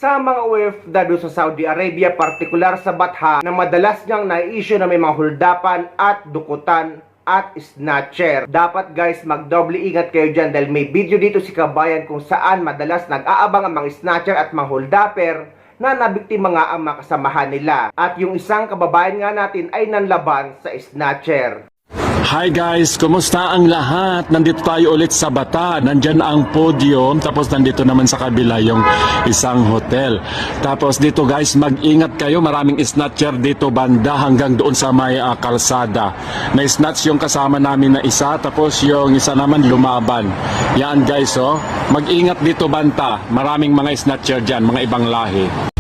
sa mga OFW sa Saudi Arabia, partikular sa Batha, na madalas niyang na-issue na may mga huldapan at dukutan at snatcher. Dapat guys, magdoble ingat kayo dyan dahil may video dito si Kabayan kung saan madalas nag-aabang ang mga snatcher at mga huldaper na nabiktima nga ang mga kasamahan nila. At yung isang kababayan nga natin ay nanlaban sa snatcher. Hi guys, kumusta ang lahat? Nandito tayo ulit sa Bata. Nandyan ang podium, tapos nandito naman sa kabila yung isang hotel. Tapos dito guys, mag-ingat kayo. Maraming snatcher dito banda hanggang doon sa may kalsada. Na-snatch yung kasama namin na isa, tapos yung isa naman lumaban. Yan guys, oh. Mag-ingat dito banta. Maraming mga snatcher dyan, mga ibang lahi.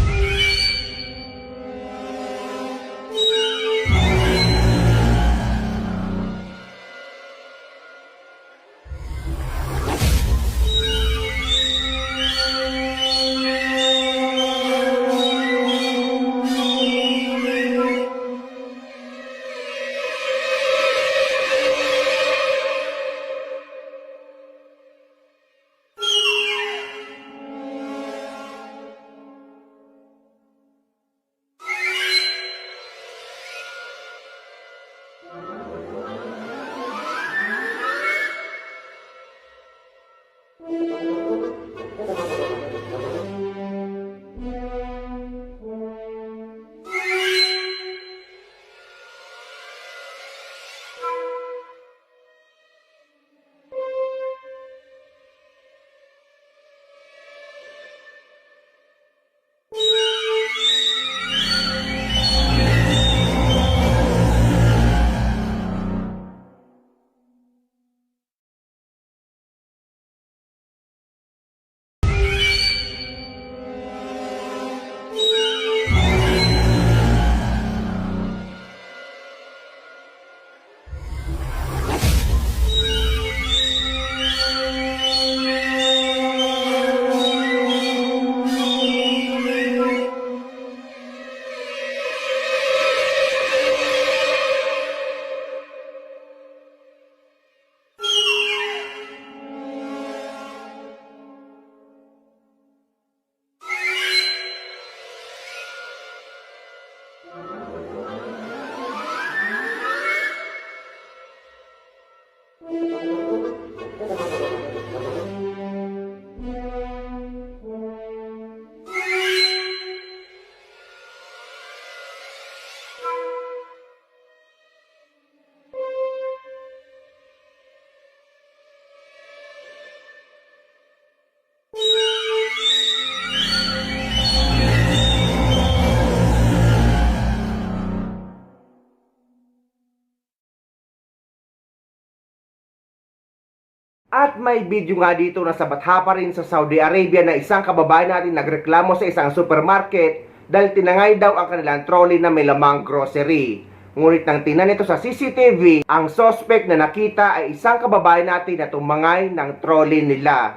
At may video nga dito na sa Batha pa rin sa Saudi Arabia na isang kababayan natin nagreklamo sa isang supermarket dahil tinangay daw ang kanilang trolley na may lamang grocery. Ngunit nang tingnan ito sa CCTV, ang suspect na nakita ay isang kababayan natin na tumangay ng trolley nila.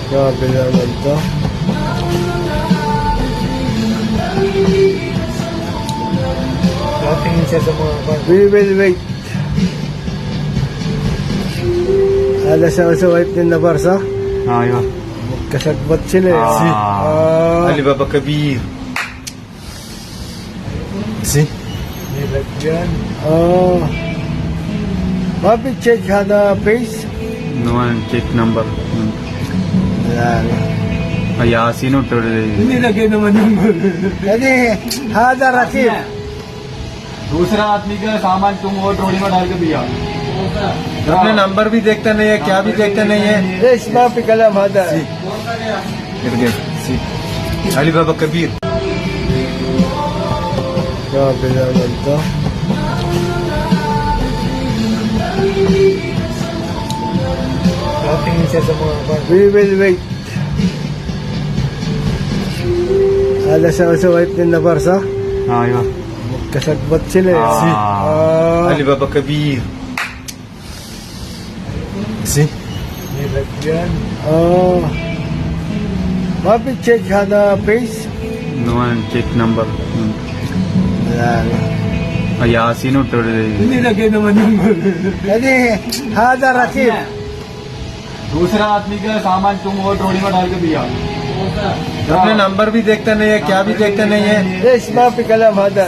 Grabe naman to. Tingin siya sa mga kan. We will wait. Alas sa wipe din na Barsa? ايوه Kasagbat sila eh. Alibaba Kabir. See? Nilagyan. Papi check hada face? No one check number. Wala na. Yasin uttar Nilagay naman yung Kasi hada rakib. दूसरा आदमी का सामान तुम वो ट्रॉली में डाल के दिया अपने नंबर भी देखता नहीं है क्या भी देखता नहीं है Yes, papi kalam hada. Alibaba Kabir Grabe naman to. Tingin siya sa mga kan. We will wait. Alas sa wipe din na Barsa? ايوه Kasagbat sila eh. Alibaba Kabir See? Nilagyan. Papi check hada face? No one check number. Wala na. यासिन uttar Nilagay naman yung Kasi hada rakib. दूसरा आदमी का सामान तुम वो ट्रॉली में डाल के दिया अपने नंबर भी देखता नहीं है, क्या भी देखता नहीं है। اسمع في كلام هذا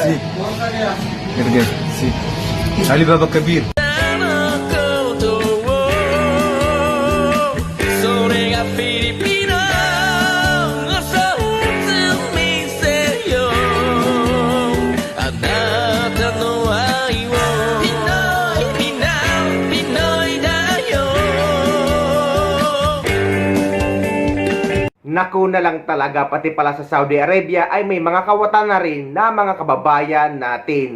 अली बाबा कबीर それがフィリピノのソース見せよあなたの愛をピノイピノイピノイだよ Naku na lang talaga, pati pala sa Saudi Arabia ay may mga kawatan na rin na mga kababayan natin.